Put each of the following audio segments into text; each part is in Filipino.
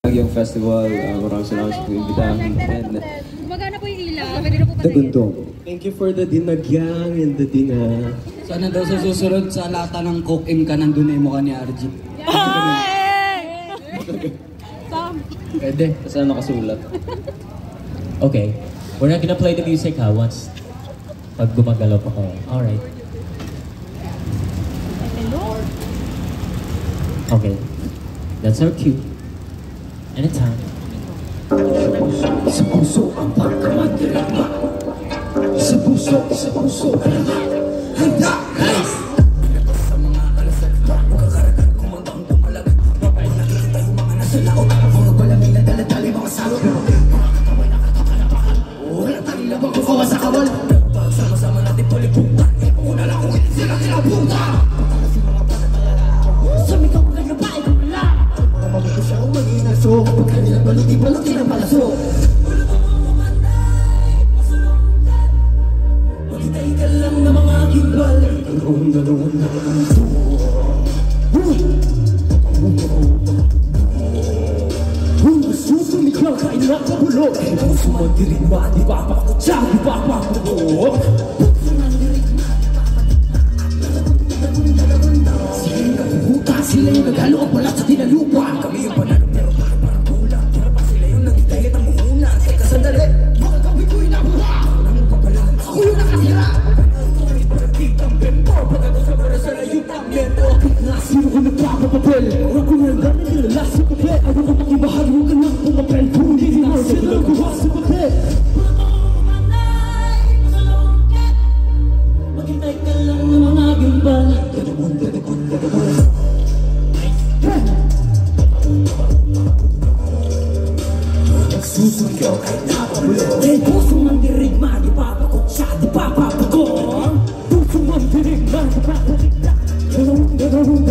Yung festival, maraming salamat sa pag-imbitahan. Gumagana po yung ilaw, pwede na po patayin. Taguntong. Thank you for the dinagyang and the dina. Sana daw sa susunod sa lata ng Coke M ka, nandun na yung mukha ni RG. Pwede. Saan nakasulat? Okay. We're not gonna play the music ha, once pag gumagalaw pa kayo. Alright. Okay. That's our cue. Anytime. Sa puso ang pagkamandirigma. Sa puso ang handa. Nice! Sa mga alasal, magkakaragan, kumandang tumalag. Mapay nakikita yung mga nasa laot. Mga balamay na daladali, mga salot. Mga katawan na katapalapakan. Walang tali labang kukawa sa kawal. Pagsama-sama natin paliputan. Kung na lang kung hindi sila kilabutan. Patalas yung mga panatala. Sumikaw ka na ba, ikaw wala. Mamamito siya ang maging naso. Kapag kanilang baluti ng palaso. Magitay ka lang na mga kibal. Dalawang susumikaw ka inakabulok. Puso mandirigma, di ba pakutsa, di ba pakutsa. Sila yung naghalo ang balat sa tinalupa. Kami yung panalo pero parang kulang. Para pa sila yung nagitayat ang muhunan. Teka sandali, baka kami ko'y nabura. Nang papalang ako yung nakatira. Parang kitang bembo. Pagkato sa para sa layong pagmento. Sino ko nagpapapapel? Orang ko nang gamit nila sa papel. Ayaw ko makibahagi mo ka ng pumapel. Kung hindi na sila nagawa sa papel. Maghintay ka lang ng mga gimbal. Gadamon. Susugaw kahit napabulong. Eh, puso mandirigma, di pa pakutsa, di pa papagong. Puso mandirigma, di pa pakutsa. Dalawang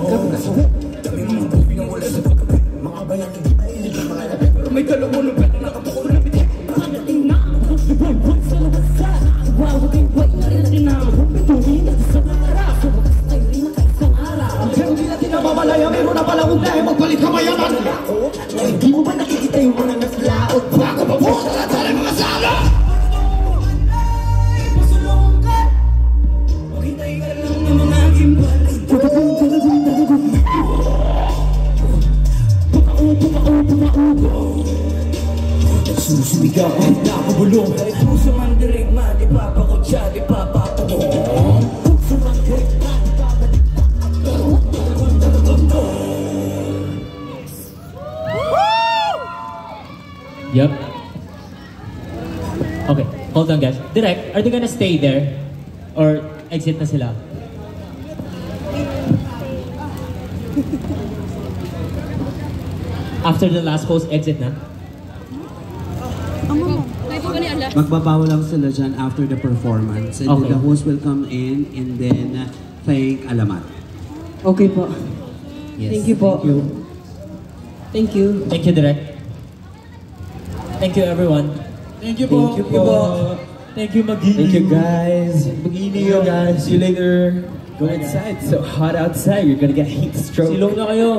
Gabi na sa web. Dami mga buhay na wala sa pagkabit. Mga bayan hindi na ilig ang mga labit. Pero may dalawang lupet na nakapukul na bitin. Pagdating na, puso si boy sa labasan. Wawagay boy na rin natin ang humpituhin at sa nara. Sa wakas tayo rin na kaisang araw. Pero di natin nababalaya, meron na palang dahil magpalit ka mayaman. Hindi mo ba nakikita yung mga naslaot? Bago pa po, talatala mga sala! Pasulong ka! Maghintay ka lang ng mga gimbal. Nagsusumigaw kahit nakabulong. Kahit puso mandirigma, di pa pakutsa, di pa papagong. Puso mandirigma, di pa patikta. Yep. Okay, hold on guys. Direct, are they gonna stay there? Or exit na sila? After the last post, exit na? Magbabawa lang sila dyan after the performance. And Okay. then the host will come in and then thank Alamat. Okay po. Yes. Thank you po. Thank you, Direct. Thank you, everyone. Thank you po. Thank you, Magini. Thank you guys. See you later. Go inside. So hot outside. You're gonna get heat stroke. Silong na kayo.